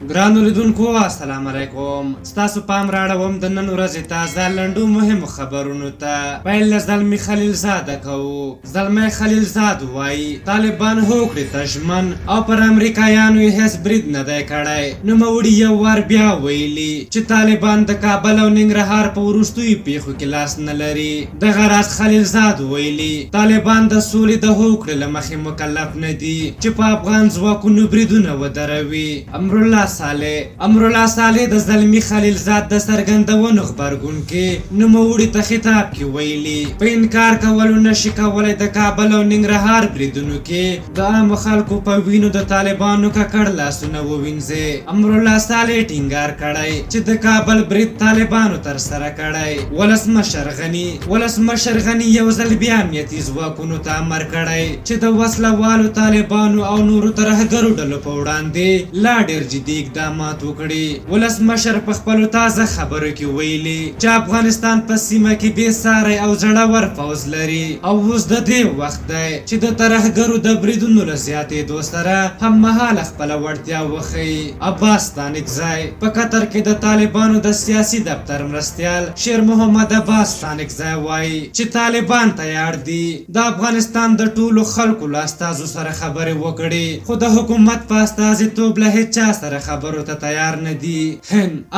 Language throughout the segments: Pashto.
ګرانو لیدونکو السلام علیکم. ستاسو پام راړوم د نن ورځې تازه لنډو مهمو خبرونو ته. پیل له زلمي خلیلزاده کوو. زلمی خلیلزاد وایي طالبان هوکړې ته ژمن او پر امریکایانو یې هېڅ برید نه دی کړی. نوموړي یو وار بیا ویلي چې طالبان د کابل او ننګرهار په وروستیو پیښو کې لاس نه لري. دغه راز خلیلزاد ویلي طالبان د سولې د هوکړې له مخې مکلف نه دي چې په افغان ځواکونو بریدونه ودروي. امرالله صالح د زلمي خلیلزاد د څرګندونو غبرګون کې نوموړي ته خطاب کې ویلي په انکار کولو نشي کولی د کابل او ننګرهار بریدونو کې د عامو خلکو په وینو د طالبانو ککړ لاسونه ووینځي. امرالله صالح ټینګار کړی چې د کابل برید طالبانو ترسره کړی. ولسمشر غني یو ځل بیا امنیتي ځواکونو ته امر کړی چې د وسله والو طالبانو او نورو ترهګرو ډلو په وړاندې لا ډېر جدي اقدامات وکړي. ولسمشر په خپلو تازه خبرو کې ویلي چې افغانستان په سیمه کې بې ساری او زړور پوځ لري او اوس د دې وخت دی چې د ترهګرو د بریدونو له زیاتېدو سره هممهاله خپله وړتیا وښیي. عباس ستانکزی په قطر کې د طالبانو د سیاسي دفتر مرستیال شیر محمد عباس ستانکزی وایي چې طالبان تیار دي د افغانستان د ټولو خلکو له استازو سره خبرې وکړي، خو د حکومت په استازیتوب له هېچا سره خبرو ته تیار نه دي.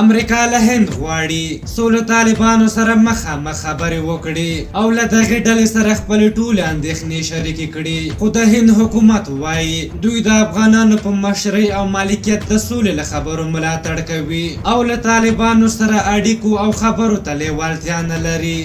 امریکا له هند غواړي سولو طالبانو سره مخامخ خبرې وکړي او له دغې ډلې سره خپلې ټولې اندېښنې شریکې کړي، خو د هند حکومت وایي دوی د افغانانو په مشرۍ او مالکیت د سولې له خبرو ملاتړ کوي او له طالبانو سره اړیکو او خبرو ته لیوالتیا نه لري.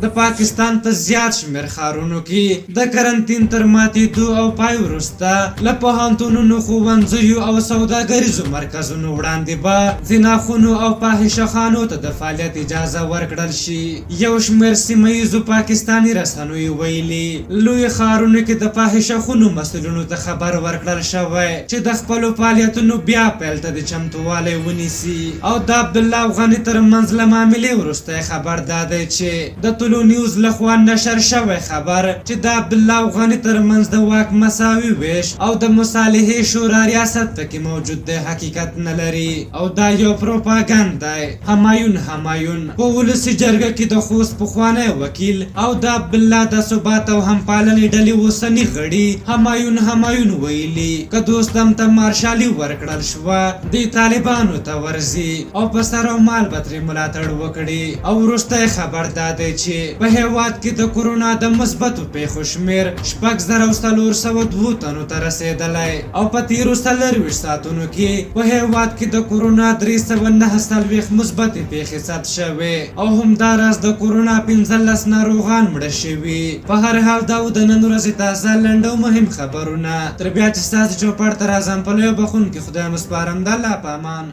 د پاکستان په زیات شمېر ښارونو کې د کرنتین تر ماتېدو او پای وروسته له پوهنتونونو، ښوونځیو او سوداګریزو مرکزونو وړاندې به زناخونو او فاحشهخانو ته د فعالیت اجازه ورکړل شي. یو شمېر سیمه ییزو پاکستاني رسنیو ویلي لوی ښارونو کې د فاحشهخونو مسؤلینو ته خبر ورکړل شوی چې د خپلو فعالیتونو بیا پیل ته د چمتووالی ونیسي. او د عبدالله او غني ترمنځ له معاملې وروستی خبر دا دی چې د طلوع نیوز لخوا نشر شوی خبر چې د عبدالله او غني ترمنځ د واک مساوي ویش او د مصالحې شورا ریاست پکې موجود دی حقیقت نه لري او دا یو پروپاګند دی. همایون په ولسي جرګه کې د خوست پخوانی وکیل او د عبدالله د ثبات او همپالنې ډلې اوسني غړي همایون ویلي که دوستم ته مارشالي ورکړل شوه دی طالبانو ته ورځي او په سر او مال به ترې ملاتړ وکړي. او وروستی خبر دا دی چې په هېواد کې د کرونا د مثبتو پیښو شمېر 6402 تنو ته رسېدلی او په تېرو 24 ساعتونو کې په هېواد کې د کرونا 349 مثبتې پیښې ثبت شوې او همداراز د کرونا 15 ناروغان مړه شوي. په هر حال دا و د نن ورځې تازه لنډ او مهم خبرونه. تر بیا چې ستاسو چوپړ ته راځم په لویه بخښونکي خدای مو سپارم. د الله په امان.